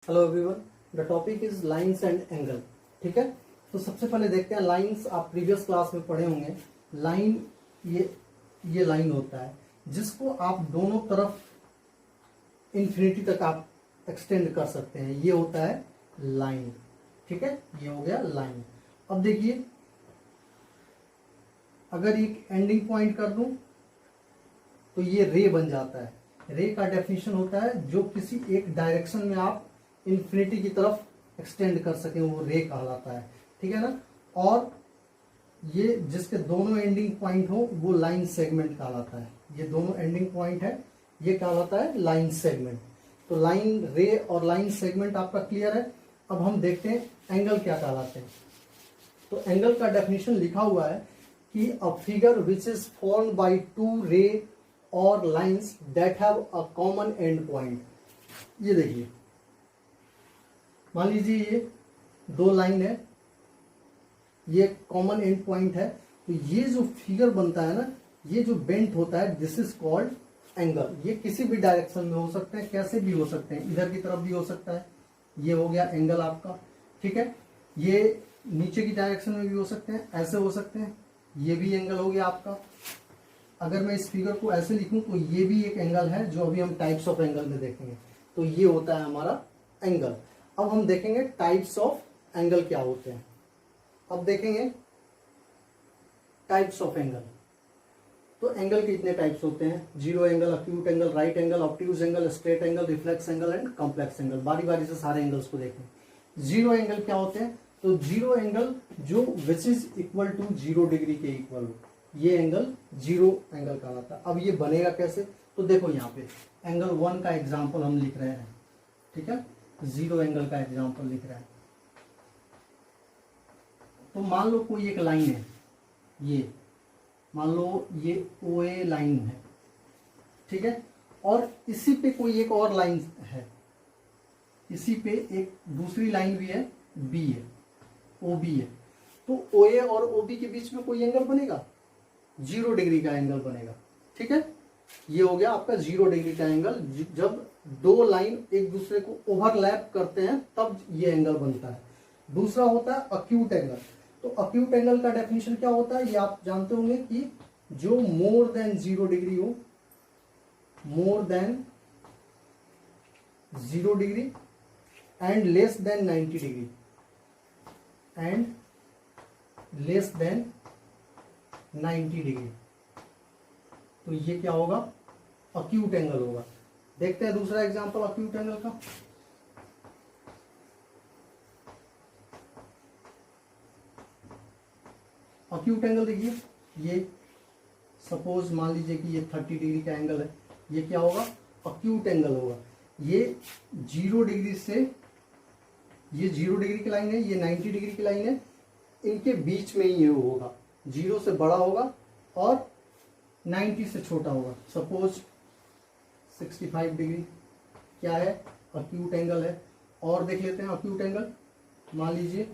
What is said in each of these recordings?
Hello everyone, the topic his lines and angle. ठीक है, तो सबसे पहले देखते हैं लाइंस। आप प्रीवियस क्लास में पढ़े होंगे। लाइन ये लाइन होता है जिसको आप दोनों तरफ इन्फिनिटी तक आप एक्सटेंड कर सकते हैं। ये होता है लाइन। ठीक है, ये हो गया लाइन। अब देखिए, अगर एक एंडिंग पॉइंट कर दूं तो ये रे बन जाता है। रे का डेफिनेशन होता है जो किसी एक डायरेक्शन में आप इन्फिनिटी की तरफ एक्सटेंड कर सके, वो रे कहलाता है। ठीक है ना। और ये जिसके दोनों एंडिंग पॉइंट हो वो लाइन सेगमेंट कहलाता है। ये दोनों एंडिंग पॉइंट है, ये कहलाता है लाइन सेगमेंट। तो लाइन, रे और लाइन सेगमेंट आपका क्लियर है। अब हम देखते हैं एंगल क्या कहलाते हैं। तो एंगल का डेफिनेशन लिखा हुआ है कि a figure which is formed by two रे और lines that have a common and point. ये देखिए, मान लीजिए ये दो लाइन है, ये कॉमन एंड पॉइंट है। तो ये जो फिगर बनता है ना, ये जो बेंट होता है, दिस इज कॉल्ड एंगल। ये किसी भी डायरेक्शन में हो सकते हैं, कैसे भी हो सकते हैं, इधर की तरफ भी हो सकता है। ये हो गया एंगल आपका। ठीक है, ये नीचे की डायरेक्शन में भी हो सकते हैं, ऐसे हो सकते हैं। ये भी एंगल हो गया आपका। अगर मैं इस फिगर को ऐसे लिखूं तो ये भी एक एंगल है, जो अभी हम टाइप्स ऑफ एंगल में देखेंगे। तो ये होता है हमारा एंगल। अब हम देखेंगे टाइप्स ऑफ एंगल क्या होते हैं। अब देखेंगे टाइप्स ऑफ एंगल। तो एंगल के इतने टाइप्स होते हैं: zero angle, acute angle, right angle, obtuse angle, straight angle, reflex angle and complex angle. बारी बारी से सारे एंगल्स को देखें। जीरो एंगल क्या होते हैं? तो जीरो एंगल जो which is equal to 0 degree के इक्वल हो, ये एंगल जीरो एंगल कहलाता है। अब ये बनेगा कैसे? तो देखो, यहाँ पे एंगल 1 का एग्जाम्पल हम लिख रहे हैं। ठीक है, जीरो एंगल का एग्जाम्पल लिख रहे हैं। तो मान लो कोई एक लाइन है, ये मान लो ये OA लाइन है। ठीक है, और इसी पे कोई एक और लाइन है, इसी पे एक दूसरी लाइन भी है, B है, OB है। तो OA और OB के बीच में कोई एंगल बनेगा, 0 डिग्री का एंगल बनेगा। ठीक है, ये हो गया आपका 0 डिग्री का एंगल। जब दो लाइन एक दूसरे को ओवरलैप करते हैं तब ये एंगल बनता है। दूसरा होता है अक्यूट एंगल। तो अक्यूट एंगल का डेफिनेशन क्या होता है, ये आप जानते होंगे कि जो मोर देन 0 डिग्री हो, more than 0 degree and less than 90 degree, and less than 90 degree. तो ये क्या होगा? अक्यूट एंगल होगा। देखते हैं दूसरा एग्जांपल अक्यूट एंगल का। अक्यूट एंगल देखिए, ये सपोज मान लीजिए कि ये 30 डिग्री का एंगल है। ये क्या होगा? अक्यूट एंगल होगा। ये 0 डिग्री से, ये 0 डिग्री की लाइन है, ये 90 डिग्री की लाइन है, इनके बीच में ही ये होगा। 0 से बड़ा होगा और 90 से छोटा होगा। सपोज 65 डिग्री क्या है? अक्यूट एंगल है। और देख लेते हैं अक्यूट एंगल। मान लीजिए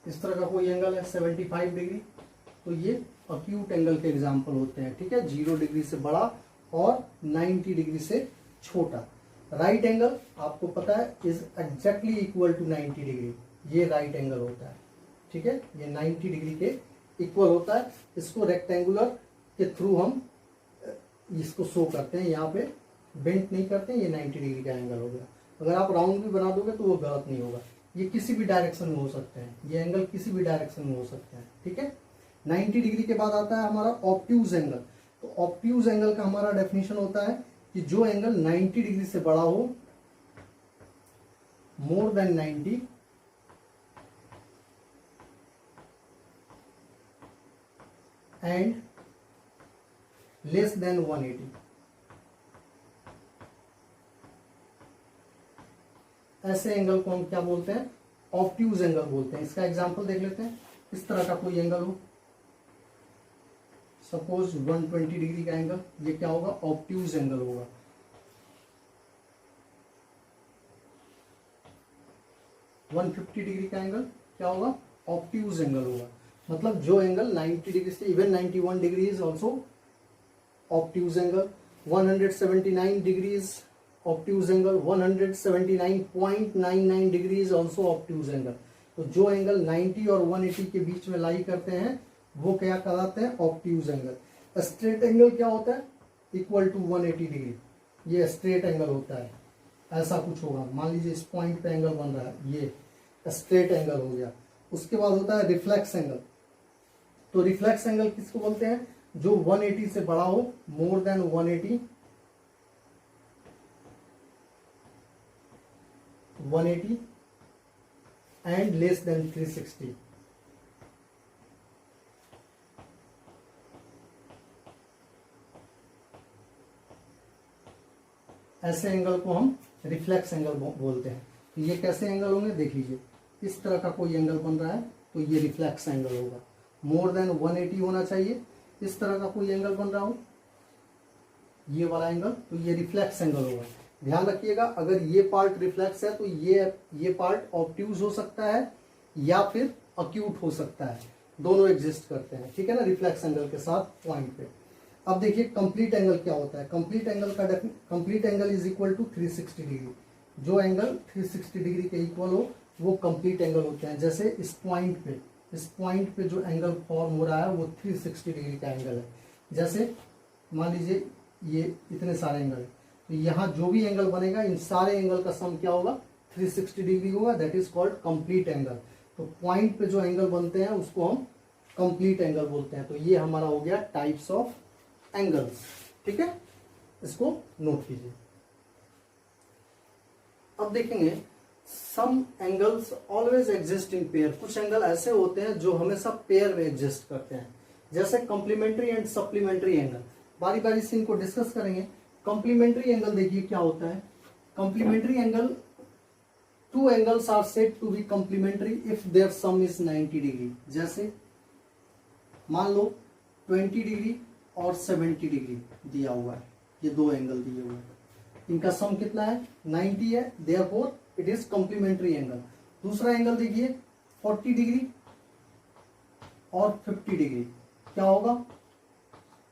इस तरह का कोई एंगल है 75 डिग्री। तो ये अक्यूट एंगल के एग्जाम्पल होते हैं। ठीक है, 0 डिग्री से बड़ा और 90 डिग्री से छोटा। राइट एंगल आपको पता है is exactly equal to 90 degree. ये राइट एंगल होता है। ठीक है, ये 90 डिग्री के इक्वल होता है। इसको रेक्टेंगुलर के थ्रू हम इसको शो करते हैं। यहाँ पे बेंट नहीं करते हैं। ये 90 डिग्री का एंगल हो गया। अगर आप राउंड भी बना दोगे तो वो गलत नहीं होगा। ये किसी भी डायरेक्शन में हो सकते हैं, ये एंगल किसी भी डायरेक्शन में हो सकते हैं। ठीक है, 90 डिग्री के बाद आता है हमारा ऑब्ट्यूज एंगल। तो ऑब्ट्यूज एंगल का हमारा डेफिनेशन होता है कि जो एंगल 90 डिग्री से बड़ा हो, more than 90, and less than 180। ऐसे एंगल को हम क्या बोलते हैं? ऑब्ट्यूज एंगल बोलते हैं। इसका एग्जांपल देख लेते हैं। इस तरह का कोई एंगल हो, सपोज 120 डिग्री का एंगल, ये क्या होगा? ऑब्ट्यूज एंगल होगा। वन 150 डिग्री का एंगल क्या होगा? ऑब्ट्यूज एंगल होगा। मतलब जो एंगल 90 डिग्री से, even 91 degree is also obtuse angle. 179 degrees obtuse angle 179.99 degree is also obtuse angle. तो जो एंगल 90 और 180 के बीच में लाई करते हैं वो क्या कहलाते हैं, ऑब्ट्यूज एंगल। स्ट्रेट एंगल क्या होता है, इक्वल टू 180 डिग्री, ये स्ट्रेट एंगल होता है। ऐसा कुछ होगा, मान लीजिए इस पॉइंट पे एंगल बन रहा है, ये स्ट्रेट एंगल हो गया। उसके बाद होता है रिफ्लेक्स एंगल। तो रिफ्लेक्स एंगल किसको बोलते हैं, जो 180 से बड़ा हो, more than 180 and less than 360। ऐसे एंगल को हम रिफ्लेक्स एंगल बोलते हैं। तो ये कैसे एंगल होंगे, देख लीजिए, इस तरह का कोई एंगल बन रहा है तो ये रिफ्लेक्स एंगल होगा, मोर देन 180 होना चाहिए। इस तरह का कोई एंगल बन रहा हो, ये वाला एंगल, तो ये रिफ्लेक्स एंगल होगा। ध्यान रखिएगा, अगर ये पार्ट रिफ्लेक्स है तो ये पार्ट ऑब्ट्यूज हो सकता है या फिर अक्यूट हो सकता है, दोनों एग्जिस्ट करते हैं, ठीक है ना, रिफ्लेक्स एंगल के साथ पॉइंट पे। अब देखिए कंप्लीट एंगल क्या होता है। Complete angle is equal to 360 degree. जो एंगल 360 डिग्री के इक्वल हो वो कंप्लीट एंगल होते हैं। जैसे इस पॉइंट पे जो एंगल फॉर्म हो रहा है वो 360 डिग्री का एंगल है। जैसे मान लीजिए ये इतने सारे एंगल है, तो यहाँ जो भी एंगल बनेगा इन सारे एंगल का सम क्या होगा, 360 डिग्री होगा, that is called complete angle. तो पॉइंट पे जो एंगल बनते हैं उसको हम कंप्लीट एंगल बोलते हैं। तो ये हमारा हो गया टाइप्स ऑफ एंगल्स, ठीक है, इसको नोट कीजिए। अब देखेंगे some angles always exist in pair. कुछ एंगल ऐसे होते हैं जो हमेशा पेयर में एग्जिस्ट करते हैं, जैसे कॉम्प्लीमेंट्री एंड सप्लीमेंट्री एंगल। बारी बारी से इनको डिस्कस करेंगे। कॉम्प्लीमेंट्री एंगल देखिए क्या होता है। Complementary angle, two angles are said to be complementary if their sum is 90 degree. जैसे मान लो 20 डिग्री और 70 डिग्री दिया हुआ है, ये दो एंगल दिए हुए हैं, इनका सम कितना है, 90 है, therefore it is complementary angle. दूसरा एंगल देखिए 40 डिग्री और 50 डिग्री, क्या होगा,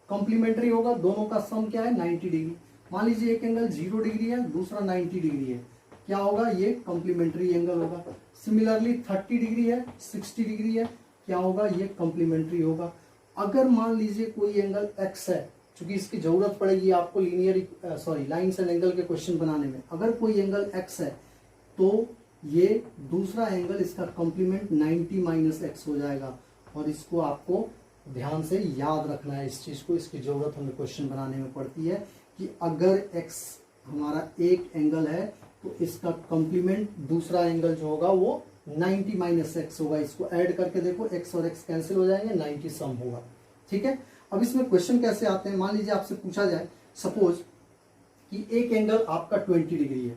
कॉम्प्लीमेंट्री होगा, दोनों का सम क्या है, 90 डिग्री। मान लीजिए एक एंगल 0 डिग्री है, दूसरा 90 डिग्री है, क्या होगा, ये कॉम्प्लीमेंट्री एंगल होगा। सिमिलरली 30 डिग्री है, 60 डिग्री है, क्या होगा, ये कॉम्प्लीमेंट्री होगा। अगर मान लीजिए कोई एंगल x है, क्योंकि इसकी जरूरत पड़ेगी आपको लाइन्स एंड एंगल के क्वेश्चन बनाने में। अगर कोई एंगल x है तो ये दूसरा एंगल, इसका कॉम्प्लीमेंट 90 माइनस एक्स हो जाएगा। और इसको आपको ध्यान से याद रखना है, इस चीज को, इसकी जरूरत हमें क्वेश्चन बनाने में पड़ती है कि अगर x हमारा एक एंगल है तो इसका कॉम्प्लीमेंट दूसरा एंगल जो होगा वो 90 माइनस एक्स होगा। इसको ऐड करके देखो, x और x कैंसिल हो जाएंगे, 90 सम होगा, ठीक है। अब इसमें क्वेश्चन कैसे आते हैं, मान लीजिए आपसे पूछा जाए, सपोज कि एक एंगल आपका 20 डिग्री है,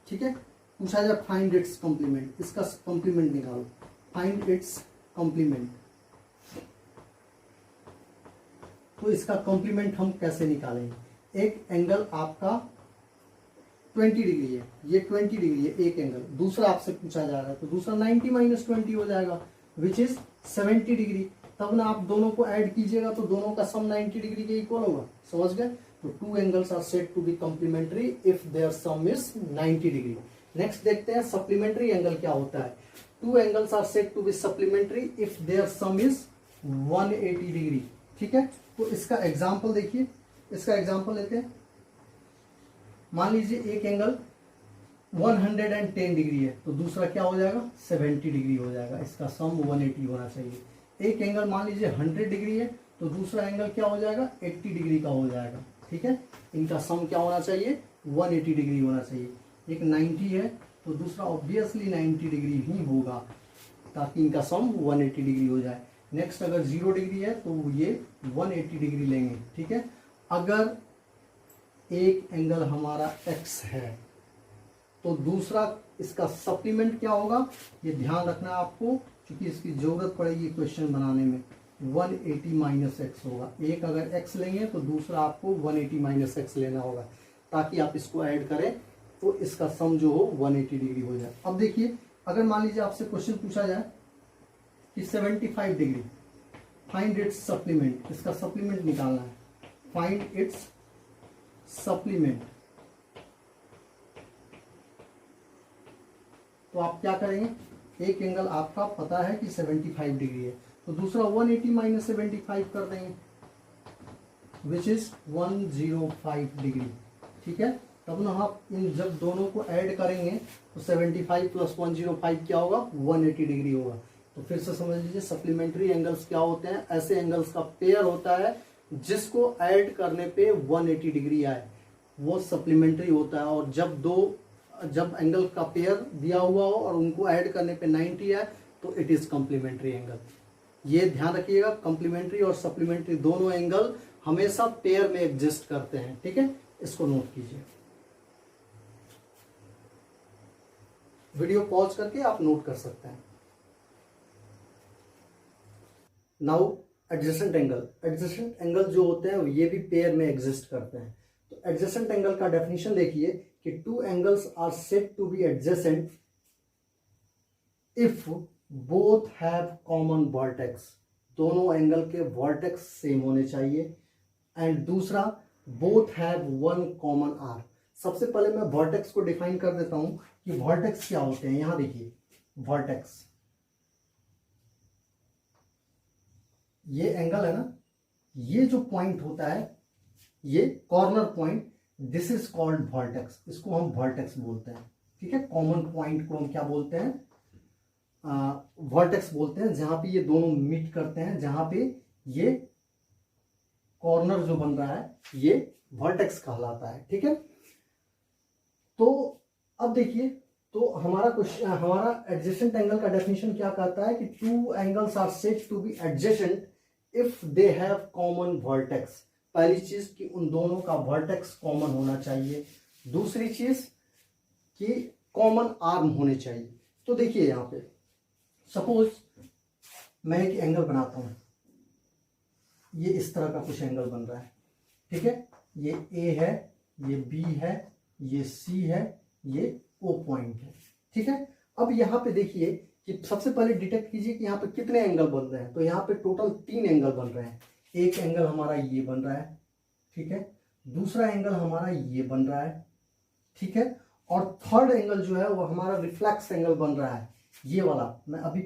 ठीक है, पूछा जाए फाइंड इट्स कॉम्प्लीमेंट, इसका कॉम्प्लीमेंट निकालो, फाइंड इट्स कॉम्प्लीमेंट। तो इसका कॉम्प्लीमेंट हम कैसे निकालेंगे। एक एंगल आपका 20 डिग्री है, ये 20 डिग्री है एक एंगल, दूसरा आपसे पूछा जा रहा है तो दूसरा 90 माइनस 20 हो जाएगा, विच इज 70 डिग्री। तब ना आप दोनों को ऐड कीजिएगा तो दोनों का सम 90 डिग्री के इक्वल होगा, समझ गए। तो two angles are said to be complementary if their sum is 90 degree. Next देखते हैं सप्लीमेंट्री एंगल क्या होता है। Two angles are said to be supplementary if their sum is 180 degree, ठीक है। तो इसका एग्जाम्पल देखिए, इसका एग्जाम्पल लेते हैं। मान लीजिए एक एंगल 110 डिग्री है तो दूसरा क्या हो जाएगा, 70 डिग्री हो जाएगा, इसका सम 180 होना चाहिए। एक एंगल मान लीजिए 100 डिग्री है तो दूसरा एंगल क्या हो जाएगा, 80 डिग्री का हो जाएगा, ठीक है। इनका सम क्या होना चाहिए, 180 डिग्री होना चाहिए। एक 90 है तो दूसरा ऑब्वियसली 90 डिग्री ही होगा, ताकि इनका सम 180 डिग्री हो जाए। नेक्स्ट अगर 0 डिग्री है तो ये 180 डिग्री लेंगे, ठीक है। अगर एक एंगल हमारा x है तो दूसरा इसका सप्लीमेंट क्या होगा, ये ध्यान रखना है आपको, क्योंकि इसकी जरूरत पड़ेगी क्वेश्चन बनाने में। 180 माइनस एक्स होगा, एक अगर x लेंगे तो दूसरा आपको 180 माइनस एक्स लेना होगा, ताकि आप इसको ऐड करें तो इसका सम जो हो 180 डिग्री हो जाए। अब देखिए, अगर मान लीजिए आपसे क्वेश्चन पूछा जाए कि 75 डिग्री, फाइंड इट्स सप्लीमेंट, इसका सप्लीमेंट निकालना है, फाइंड इट्स सप्लीमेंट। तो आप क्या करेंगे, एक एंगल आपका पता है कि 75 डिग्री है, तो दूसरा 180 माइनस 75 कर देंगे, विच इज 105 डिग्री। ठीक है, तब ना आप इन जब दोनों को ऐड करेंगे तो 75 प्लस 105 क्या होगा, 180 डिग्री होगा। तो फिर से समझ लीजिए, सप्लीमेंट्री एंगल्स क्या होते हैं, ऐसे एंगल्स का पेयर होता है जिसको ऐड करने पे 180 डिग्री आए, वो सप्लीमेंट्री होता है। और जब एंगल का पेयर दिया हुआ हो और उनको ऐड करने पे 90 आए तो इट इज कॉम्प्लीमेंट्री एंगल। ये ध्यान रखिएगा, कॉम्प्लीमेंट्री और सप्लीमेंट्री दोनों एंगल हमेशा पेयर में एग्जिस्ट करते हैं। ठीक है, इसको नोट कीजिए, वीडियो पॉज करके आप नोट कर सकते हैं। Now adjacent angle, adjacent angle जो होते हैं ये भी पेयर में एग्जिस्ट करते हैं। तो एडजेसेंट एंगल का डेफिनेशन देखिए कि two angles are said to be adjacent if both have common vertex, दोनों एंगल के वर्टेक्स सेम होने चाहिए। एंड दूसरा, both have one common arc. सबसे पहले मैं वर्टेक्स को डिफाइन कर देता हूं कि वर्टेक्स क्या होते हैं। यहां देखिए, वर्टेक्स ये एंगल है ना, ये जो पॉइंट होता है, ये corner point, this is called vertex, इसको हम वर्टेक्स बोलते हैं। ठीक है, कॉमन पॉइंट को हम क्या बोलते हैं, वर्टेक्स बोलते हैं, जहां पे ये दोनों मीट करते हैं, जहां पे ये कॉर्नर जो बन रहा है ये वर्टेक्स कहलाता है। ठीक है, तो अब देखिए, तो हमारा एडजेसेंट एंगल का डेफिनेशन क्या कहता है कि two angles are said to be adjacent if they have common vertex. पहली चीज कि उन दोनों का वर्टेक्स कॉमन होना चाहिए, दूसरी चीज कि कॉमन आर्म होने चाहिए। तो देखिए यहां पे सपोज मैं एक एंगल बनाता हूं, ये इस तरह का कुछ एंगल बन रहा है। ठीक है, ये ए है, ये बी है, ये सी है, ये ओ पॉइंट है। ठीक है, अब यहां पे देखिए कि सबसे पहले डिटेक्ट कीजिए कि यहाँ पे कितने एंगल बन रहे हैं। तो यहाँ पे टोटल 3 एंगल बन रहे हैं। एक एंगल हमारा ये बन रहा है, ठीक है, दूसरा एंगल हमारा ये बन रहा है, ठीक है, और थर्ड एंगल जो है वो हमारा रिफ्लेक्स एंगल बन रहा है, ये वाला। मैं अभी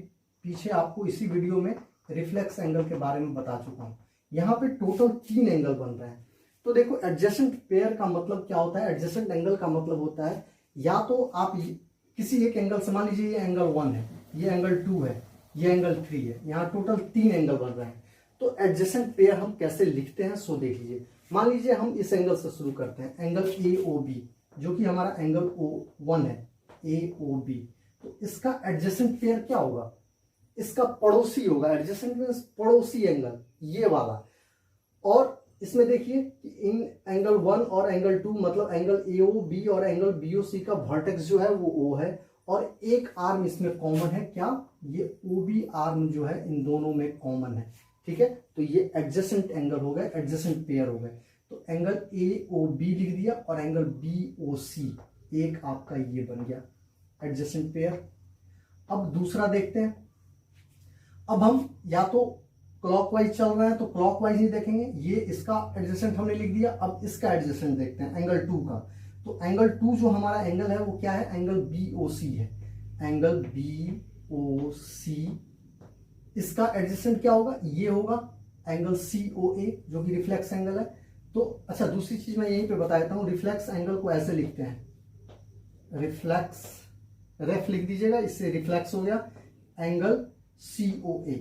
पीछे आपको इसी वीडियो में रिफ्लेक्स एंगल के बारे में बता चुका हूं। यहाँ पे टोटल 3 एंगल बन रहे हैं। तो देखो, एडजेसेंट पेयर का मतलब क्या होता है, एडजेसेंट एंगल का मतलब होता है या तो आप किसी एक एंगल से, मान लीजिए ये एंगल 1 है, ये एंगल 2 है, ये एंगल 3 है, यहाँ टोटल 3 एंगल बन रहे हैं। तो एडजेसेंट पेयर हम कैसे लिखते हैं सो देख लीजिए। मान लीजिए हम इस एंगल से शुरू करते हैं, एंगल ए ओ बी, जो कि हमारा एंगल O1 है, ए ओ बी। तो इसका एडजेसेंट पेयर क्या होगा, इसका पड़ोसी होगा। एडजेसेंट मींस पड़ोसी एंगल, ये वाला। और इसमें देखिए कि इन एंगल 1 और एंगल 2, मतलब एंगल AOB और एंगल BOC का वर्टेक्स जो है वो O है, और एक आर्म इसमें कॉमन है, क्या, ये OB आर्म जो है इन दोनों में कॉमन है। ठीक है, तो ये एडजेसेंट एंगल हो गए, एडजेसेंट पेयर हो गए। तो एंगल AOB लिख दिया और एंगल BOC एक आपका ये बन गया एडजेसेंट पेयर। अब दूसरा देखते हैं। अब हम या तो क्लॉकवाइज चल रहे हैं तो क्लॉकवाइज ही देखेंगे, ये इसका एडजेसेंट हमने लिख दिया। अब इसका एडजेसेंट देखते हैं, एंगल 2 का। तो एंगल 2 जो हमारा एंगल है वो क्या है, एंगल BOC है, एंगल BOC। इसका एडजेसेंट क्या होगा, ये होगा एंगल COA, जो कि रिफ्लेक्स एंगल है। तो अच्छा, दूसरी चीज मैं यहीं पे बता देता हूं, रिफ्लेक्स एंगल को ऐसे लिखते हैं, रिफ्लेक्स, रेफ लिख दीजिएगा, इससे रिफ्लेक्स हो गया एंगल COA।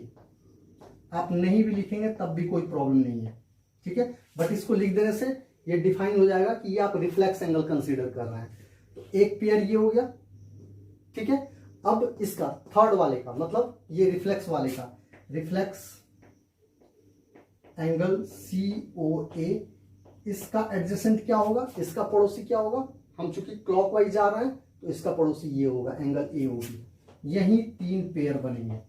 आप नहीं भी लिखेंगे तब भी कोई प्रॉब्लम नहीं है, ठीक है, बट इसको लिख देने से ये डिफाइन हो जाएगा कि ये आप रिफ्लेक्स एंगल कंसीडर कर रहे हैं। तो एक पेयर ये हो गया, ठीक है। अब इसका थर्ड वाले का, मतलब ये रिफ्लेक्स वाले का, रिफ्लेक्स एंगल COA, इसका एडजेसेंट क्या होगा, इसका पड़ोसी क्या होगा, हम चूंकि क्लॉकवाइज जा रहे हैं तो इसका पड़ोसी ये होगा एंगल AOB। यही 3 पेयर बनेंगे,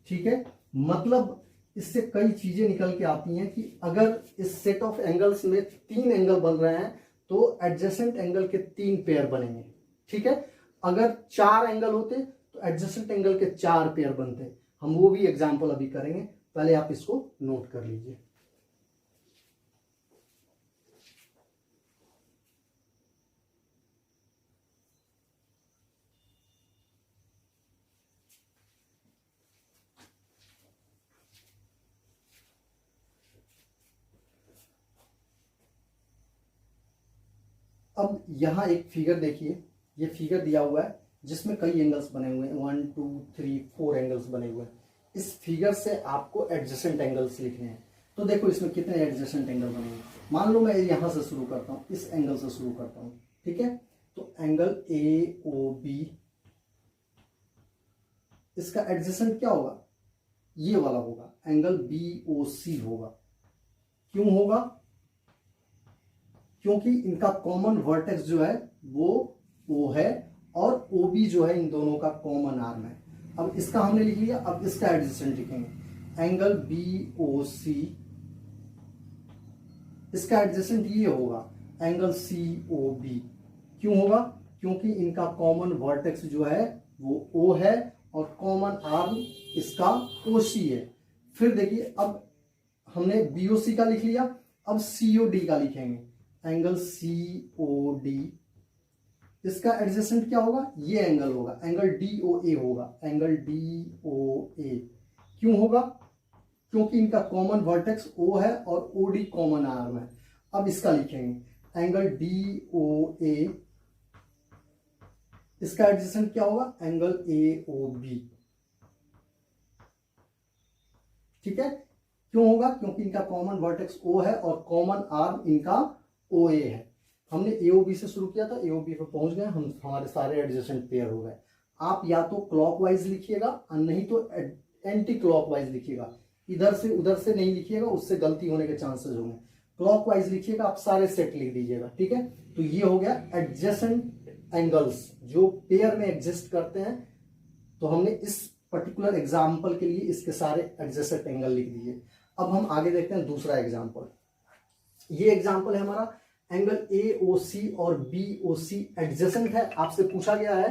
ठीक है। मतलब इससे कई चीजें निकल के आती हैं कि अगर इस सेट ऑफ एंगल्स में 3 एंगल बन रहे हैं तो एडजेसेंट एंगल के 3 पेयर बनेंगे, ठीक है। अगर 4 एंगल होते तो एडजेसेंट एंगल के 4 पेयर बनते। हम वो भी एग्जांपल अभी करेंगे, पहले आप इसको नोट कर लीजिए। अब यहाँ एक फिगर देखिए, ये फिगर दिया हुआ है जिसमें कई एंगल्स बने हुए हैं, 1 2 3 4 एंगल्स बने हुए हैं। इस फिगर से आपको एडजेसेंट एंगल्स लिखने हैं। तो देखो इसमें कितने एडजेसेंट एंगल बने हैं। मान लो मैं यहाँ से शुरू करता हूँ, इस एंगल से शुरू करता हूँ, ठीक है। तो एंगल ए ओ बी, इसका एडजेसेंट क्या होगा, ये वाला होगा, एंगल बी ओ सी होगा। क्यों होगा, क्योंकि इनका कॉमन वर्टेक्स जो है वो ओ है और ओ बी जो है इन दोनों का कॉमन आर्म है। अब इसका हमने लिख लिया, अब इसका एडजेसेंट लिखेंगे, एंगल बी ओ सी, इसका एडजेसेंट ये होगा एंगल सी ओ बी। क्यों होगा, क्योंकि इनका कॉमन वर्टेक्स जो है वो ओ है और कॉमन आर्म इसका ओ सी है। फिर देखिए अब हमने बी ओ सी का लिख लिया, अब सी ओ डी का लिखेंगे, एंगल सी ओ डी, इसका एडजेसेंट क्या होगा, ये एंगल होगा, एंगल डी ओ ए होगा, एंगल डी ओ ए। क्यों होगा, क्योंकि इनका कॉमन वर्टेक्स ओ है और ओ डी कॉमन आर्म है। अब इसका लिखेंगे एंगल डी ओ ए, इसका एडजेसेंट क्या होगा, एंगल ए ओ बी। ठीक है, क्यों होगा, क्योंकि इनका कॉमन वर्टेक्स ओ है और कॉमन आर्म इनका ओ ए है। हमने एओबी से शुरू किया था, एओबी पे पहुंच गए हम, हमारे सारे एडजेसेंट पेयर हो गए। आप या तो क्लॉकवाइज लिखिएगा और नहीं तो एंटी क्लॉकवाइज लिखिएगा, इधर से उधर से नहीं लिखिएगा, उससे गलती होने के चांसेस होंगे। क्लॉकवाइज लिखिएगा, आप सारे सेट लिख दीजिएगा, ठीक है। तो ये हो गया एडजेसेंट एंगल्स जो पेयर में एग्जिस्ट करते हैं। तो हमने इस पर्टिकुलर एग्जाम्पल के लिए इसके सारे एडजेसेंट एंगल लिख दिए। अब हम आगे देखते हैं दूसरा एग्जाम्पल। ये एग्जाम्पल है हमारा, एंगल ए ओ सी और बी ओ सी एडजेसेंट है। आपसे पूछा गया है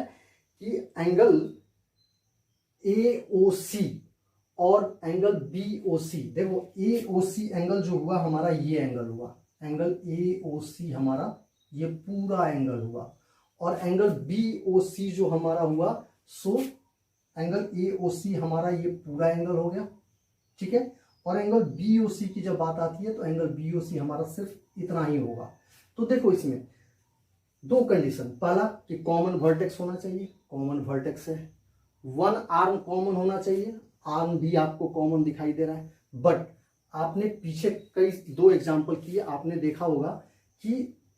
कि एंगल ए ओ सी और एंगल बी ओ सी, देखो ए ओ सी एंगल जो हुआ हमारा, ये एंगल हुआ, एंगल ए ओ सी हमारा ये पूरा एंगल हुआ, और एंगल बी ओ सी जो हमारा हुआ, सो एंगल ए ओ सी हमारा ये पूरा एंगल हो गया, ठीक है। और एंगल बी ओ सी की जब बात आती है तो एंगल बी ओ सी हमारा सिर्फ इतना ही होगा। तो देखो इसमें दो कंडीशन, पहला कि कॉमन वर्टेक्स होना चाहिए, कॉमन वर्टेक्स है, वन आर्म कॉमन होना चाहिए, आर्म भी आपको कॉमन दिखाई दे रहा है। बट आपने पीछे कई दो एग्जांपल किए, आपने देखा होगा कि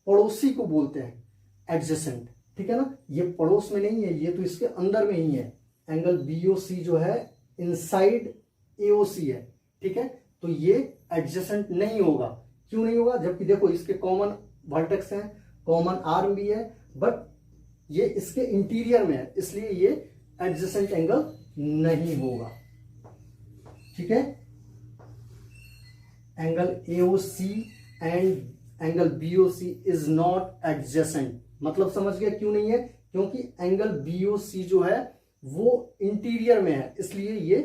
पड़ोसी को बोलते हैं एडजेसेंट, ठीक है ना। ये पड़ोस में नहीं है, ये तो इसके अंदर में ही है। एंगल बीओसी जो है इनसाइड एओसी है, ठीक है। तो ये एडजेसेंट नहीं होगा। क्यों नहीं होगा, जबकि देखो इसके कॉमन वर्टेक्स हैं, कॉमन आर्म भी है, बट ये इसके इंटीरियर में है, इसलिए ये एडजेसेंट एंगल नहीं होगा, ठीक है। Angle AOC and angle BOC is not adjacent, मतलब समझ गए क्यों नहीं है, क्योंकि एंगल बीओसी जो है वो इंटीरियर में है, इसलिए ये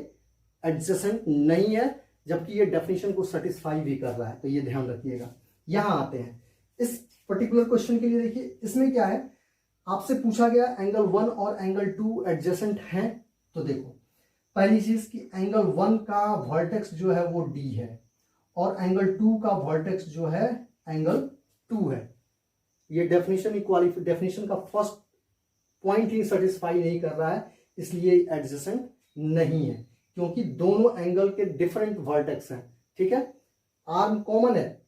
एडजेसेंट नहीं है, जबकि ये डेफिनेशन को सेटिस्फाई भी कर रहा है। तो ये ध्यान रखिएगा। यहां आते हैं इस पर्टिकुलर क्वेश्चन के लिए। देखिए इसमें क्या है, आपसे पूछा गया एंगल 1 और एंगल 2 एडजेसेंट हैं। तो देखो पहली चीज कि एंगल 1 का वर्टेक्स जो है वो डी है और एंगल 2 का वर्टेक्स जो है एंगल 2 है। ये डेफिनेशन का फर्स्ट पॉइंट ही सेटिस्फाई नहीं कर रहा है, इसलिए एडजेसेंट नहीं है, क्योंकि दोनों एंगल के डिफरेंट वर्टेक्स हैं, ठीक है। आर्म कॉमन है,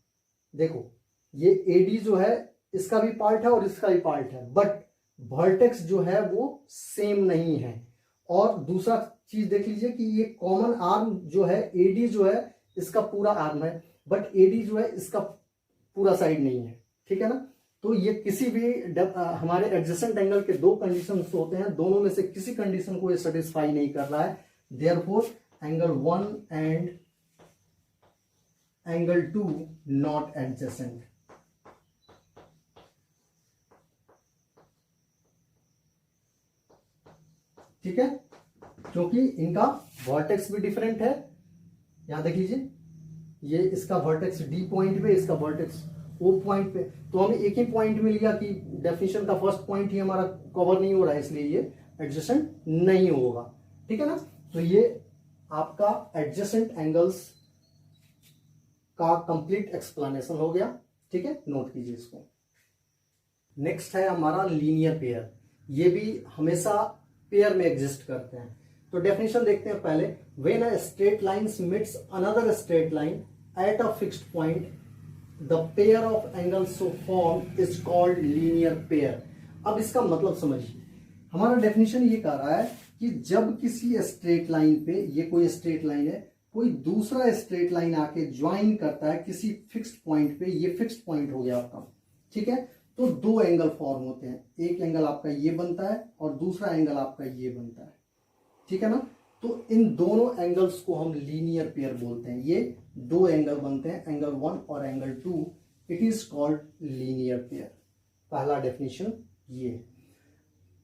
देखो ये एडी जो है इसका भी पार्ट है और इसका भी पार्ट है, बट वर्टेक्स जो है वो सेम नहीं है। और दूसरा चीज देख लीजिए कि ये कॉमन आर्म जो है, एडी जो है इसका पूरा आर्म है, बट एडी जो है इसका पूरा साइड नहीं है, ठीक है ना। तो ये किसी भी हमारे एडजेसेंट एंगल के दो कंडीशंस होते हैं, दोनों में से किसी कंडीशन को ये सेटिस्फाई नहीं कर रहा है। Therefore angle 1 and angle 2 not adjacent. ठीक है, क्योंकि इनका वर्टेक्स भी डिफरेंट है। यहां देख लीजिए, ये इसका वर्टेक्स डी पॉइंट पे, इसका वर्टेक्स ओ पॉइंट पे, तो हमें एक ही पॉइंट मिल गया कि डेफिनेशन का फर्स्ट पॉइंट ही हमारा कवर नहीं हो रहा है, इसलिए ये एडजेसेंट नहीं होगा, ठीक है ना। तो ये आपका एडजेसेंट एंगल्स का कंप्लीट एक्सप्लेनेशन हो गया, ठीक है। नोट कीजिए इसको। नेक्स्ट है हमारा लीनियर पेयर, ये भी हमेशा पेयर में एग्जिस्ट करते हैं। तो डेफिनेशन देखते हैं पहले, when a straight line meets another straight line at a fixed point the pair of angles so form is called linear pair. अब इसका मतलब समझिए, हमारा डेफिनेशन ये कह रहा है कि जब किसी स्ट्रेट लाइन पे, ये कोई स्ट्रेट लाइन है, कोई दूसरा स्ट्रेट लाइन आके ज्वाइन करता है किसी फिक्स्ड पॉइंट पे, ये फिक्स्ड पॉइंट हो गया आपका, ठीक है, तो दो एंगल फॉर्म होते हैं, एक एंगल आपका ये बनता है और दूसरा एंगल आपका ये बनता है, ठीक है ना। तो इन दोनों एंगल्स को हम लीनियर पेयर बोलते हैं। ये दो एंगल बनते हैं, एंगल 1 और angle 2, it is called linear pair. पहला डेफिनेशन ये है।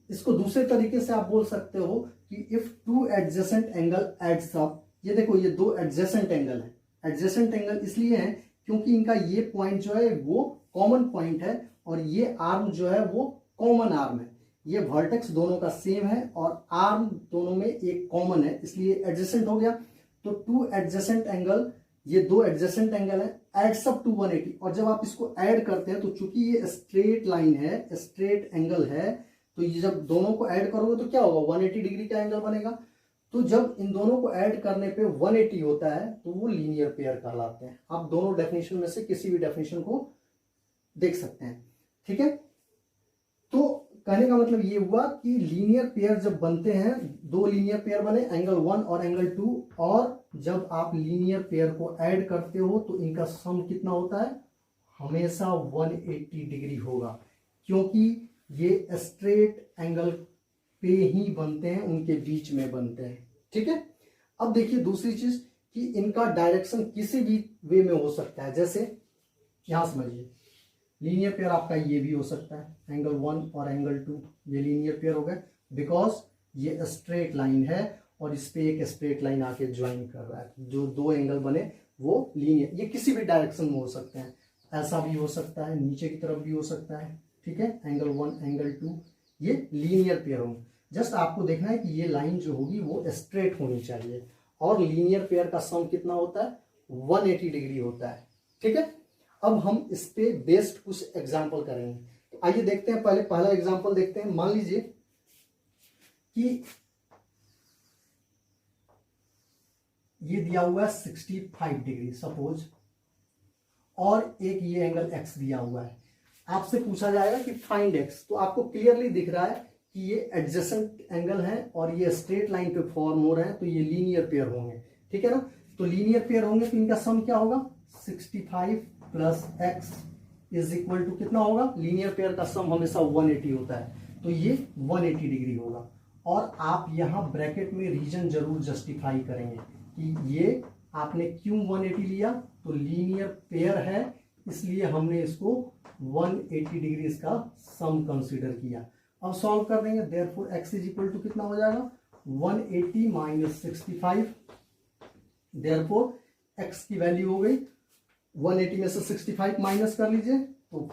इसको दूसरे तरीके से आप बोल सकते हो कि if two adjacent angle adds up, ये देखो ये दो एडजेसेंट एंगल है। एडजेसेंट एंगल इसलिए है क्योंकि इनका ये पॉइंट जो है वो कॉमन पॉइंट है और ये आर्म जो है वो कॉमन आर्म है। ये वर्टेक्स दोनों का सेम है और आर्म दोनों में एक कॉमन है, इसलिए एडजेसेंट हो गया। तो टू एडजेसेंट एंगल, ये दो एडजेसेंट एंगल है, एड्स अप टू 180। और जब आप इसको ऐड करते हैं तो चूंकि ये स्ट्रेट लाइन है, स्ट्रेट एंगल है, तो ये जब दोनों को ऐड करोगे तो क्या होगा, 180 डिग्री का एंगल बनेगा। तो जब इन दोनों को ऐड करने पे 180 होता है तो वो लीनियर पेयर कहलाते हैं। आप दोनों डेफिनेशन में से किसी भी डेफिनेशन को देख सकते हैं, ठीक है। तो कहने का मतलब ये हुआ कि लीनियर पेयर जब बनते हैं, दो लीनियर पेयर बने, एंगल 1 और एंगल 2, और जब आप लीनियर पेयर को ऐड करते हो तो इनका सम कितना होता है, हमेशा 180 डिग्री होगा, क्योंकि ये स्ट्रेट एंगल पे ही बनते हैं, उनके बीच में बनते हैं, ठीक है। अब देखिए दूसरी चीज कि इनका डायरेक्शन किसी भी वे में हो सकता है। जैसे यहां समझिए, लीनियर पेयर आपका ये भी हो सकता है, एंगल 1 और एंगल 2 ये लीनियर पेयर हो गए, बिकॉज ये स्ट्रेट लाइन है और इस पे एक स्ट्रेट लाइन आके ज्वाइन कर रहा है। जो दो एंगल बने वो लीनियर, ये किसी भी डायरेक्शन में हो सकते हैं, ऐसा भी हो सकता है, नीचे की तरफ भी हो सकता है, ठीक है। एंगल 1 एंगल 2 ये लीनियर पेयर होंगे। जस्ट आपको देखना है कि ये लाइन जो होगी वो स्ट्रेट होनी चाहिए, और लीनियर पेयर का सम कितना होता है, 180 डिग्री होता है, ठीक है। अब हम इस पे बेस्ड कुछ एग्जाम्पल करेंगे। तो आइए देखते हैं, पहले पहला एग्जाम्पल देखते हैं। मान लीजिए कि ये दिया हुआ है 65 डिग्री सपोज, और एक ये एंगल x दिया हुआ है। आपसे पूछा जाएगा कि फाइंड x, तो आपको क्लियरली दिख रहा है कि ये एडजेसेंट एंगल है और ये स्ट्रेट लाइन पे फॉर्म हो रहे हैं, तो ये लीनियर पेयर होंगे, ठीक है ना। तो लीनियर पेयर होंगे तो इनका सम क्या होगा, 65 plus x is equal to कितना होगा, लीनियर पेयर का सम हमेशा 180 होता है, तो ये 180 डिग्री होगा। और आप यहाँ ब्रैकेट में रीजन जरूर जस्टिफाई करेंगे कि ये आपने क्यों 180 लिया, तो लीनियर पेयर है इसलिए हमने इसको 180 डिग्री इसका सम कंसीडर किया। अब सॉल्व कर देंगे, therefore x is equal to कितना हो जाएगा, 180 माइनस 65, देयरफॉर x की वैल्यू हो गई 180 में से 65 माइनस कर लीजिए तो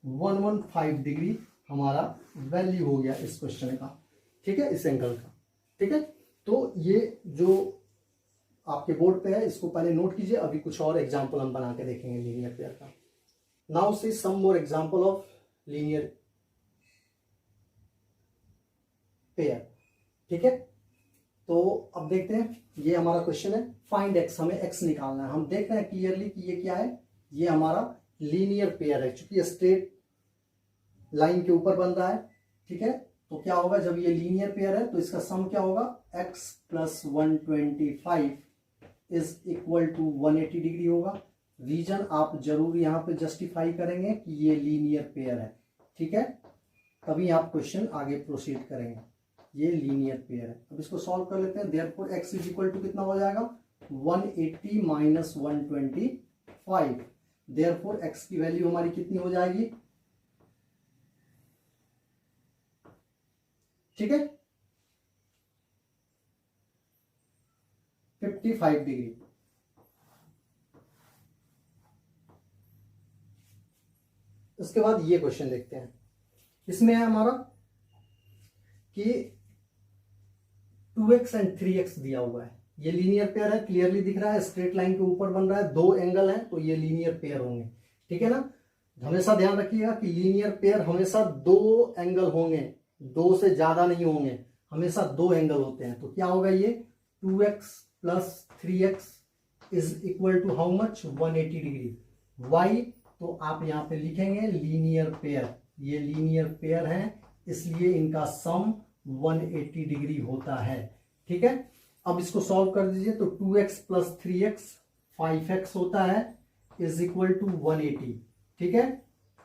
115 डिग्री हमारा वैल्यू हो गया इस क्वेश्चन का, ठीक है, इस एंगल का, ठीक है। तो ये जो आपके बोर्ड पे है इसको पहले नोट कीजिए, अभी कुछ और एग्जांपल हम बना के देखेंगे लीनियर पेयर का। Now see some more example of linear pair, ठीक है। तो अब देखते हैं, ये हमारा क्वेश्चन है, फाइंड x, हमें x निकालना है। हम देख रहे हैं क्लियरली कि ये क्या है, ये हमारा लीनियर पेयर है, चूंकि स्ट्रेट लाइन के ऊपर बन रहा है, ठीक है। तो क्या होगा, जब ये लीनियर पेयर है तो इसका सम क्या होगा, x plus 125 is equal to 180 degree होगा। रीजन आप जरूर यहाँ पे जस्टिफाई करेंगे कि ये लीनियर पेयर है, ठीक है, तभी आप क्वेश्चन आगे प्रोसीड करेंगे। ये लीनियर पेयर है। अब इसको सॉल्व कर लेते हैं, therefore x is equal to कितना हो जाएगा, 180 माइनस 125, देयरफॉर x की वैल्यू हमारी कितनी हो जाएगी, ठीक है, 55 डिग्री। उसके बाद ये क्वेश्चन देखते हैं, इसमें है हमारा कि 2x एंड 3x दिया हुआ है, ये लीनियर पेयर है, क्लियरली दिख रहा है, स्ट्रेट लाइन के ऊपर बन रहा है, दो एंगल है तो ये लीनियर पेयर होंगे। ठीक है ना, हमेशा ध्यान रखिएगा कि लीनियर पेयर हमेशा दो एंगल होंगे, दो से ज्यादा नहीं होंगे, हमेशा दो एंगल होते हैं। तो क्या होगा ये 2x plus 3x is equal to how much 180 degree. y तो आप यहां पे लिखेंगे लीनियर पेयर, ये लीनियर पेयर है इसलिए इनका सम 180 डिग्री होता है। ठीक है, अब इसको सॉल्व कर दीजिए तो 2x प्लस 3x 5x होता है इज इक्वल टू 180। ठीक है,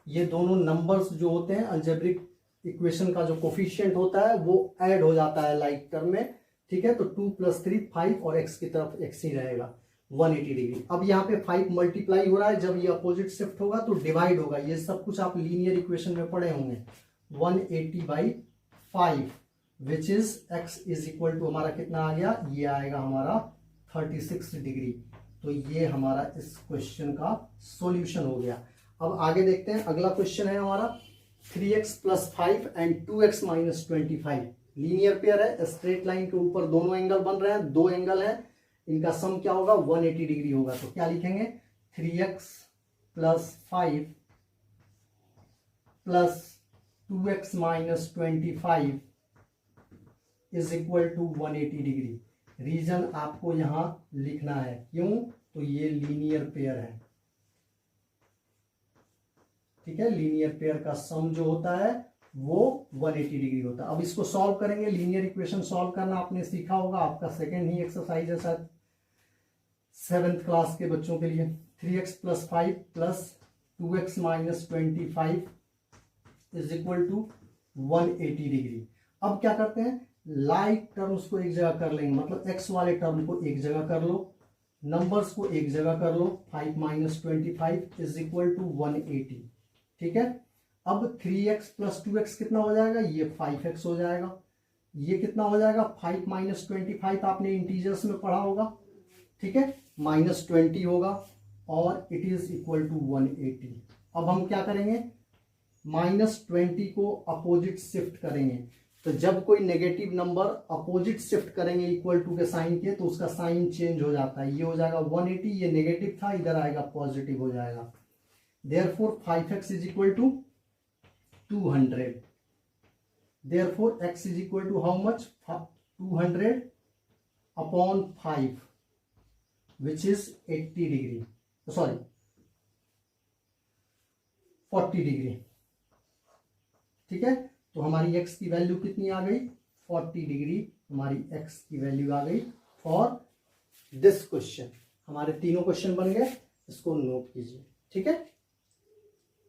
ये दोनों नंबर्स जो होते हैं अलजेब्रिक इक्वेशन का जो कोफिशिएंट होता है वो ऐड हो जाता है लाइक टर्म में। ठीक है, तो 2 प्लस 3 5 और x की तरफ x ही रहेगा 180 डिग्री। अब यहाँ पे 5 मल्टीप्लाई हो रहा है, जब ये अपोजिट शिफ्ट होगा तो डिवाइड होगा, ये सब कुछ आप लीनियर इक्वेशन में पढ़े होंगे। 180/5 which is x is equal to हमारा कितना आ गया, ये आएगा हमारा 36 डिग्री। तो ये हमारा इस क्वेश्चन का सॉल्यूशन हो गया। अब आगे देखते हैं, अगला क्वेश्चन है हमारा 3x plus 5 and 2x minus 25। Linear pair है, स्ट्रेट लाइन के ऊपर दोनों एंगल बन रहे हैं, दो एंगल है, इनका सम क्या होगा 180 डिग्री होगा। तो क्या लिखेंगे 3x plus 5 plus 2x minus 25 is equal to 180 degree. Reason आपको यहां लिखना है, क्यों, तो ये लीनियर पेयर है। ठीक है, लीनियर पेयर का सम जो होता है वो 180 डिग्री होता है। अब इसको सॉल्व करेंगे, लीनियर इक्वेशन सॉल्व करना आपने सीखा होगा, आपका सेकेंड ही एक्सरसाइज है शायद 7th क्लास के बच्चों के लिए। 3x plus 5 plus 2x minus 25 is equal to 180 degree. अब क्या करते हैं, लाइक टर्म्स को एक जगह कर लेंगे, मतलब x वाले टर्म को एक जगह कर लो, नंबर्स को एक जगह कर लो। 5 माइनस 25 इज इक्वल टू 180। ठीक है, अब 3x प्लस 2x कितना हो जाएगा, ये 5x हो जाएगा। ये कितना हो जाएगा 5 माइनस 25 आपने इंटीजर्स में पढ़ा होगा। ठीक है, माइनस 20 होगा और इट इज इक्वल टू 180। अब हम क्या करेंगे, माइनस 20 को अपोजिट शिफ्ट करेंगे। तो जब कोई नेगेटिव नंबर अपोजिट शिफ्ट करेंगे इक्वल टू के साइन के, तो उसका साइन चेंज हो जाता है, ये हो जाएगा 180, ये नेगेटिव था, इधर आएगा पॉजिटिव हो जाएगा। Therefore 5x is equal to 200. Therefore x is equal to how much, 200 upon 5 which is 80 degree, sorry 40 degree. ठीक है, तो हमारी x की वैल्यू कितनी आ गई, 40 डिग्री हमारी x की वैल्यू आ गई फॉर दिस क्वेश्चन। हमारे तीनों क्वेश्चन बन गए, इसको नोट कीजिए। ठीक है।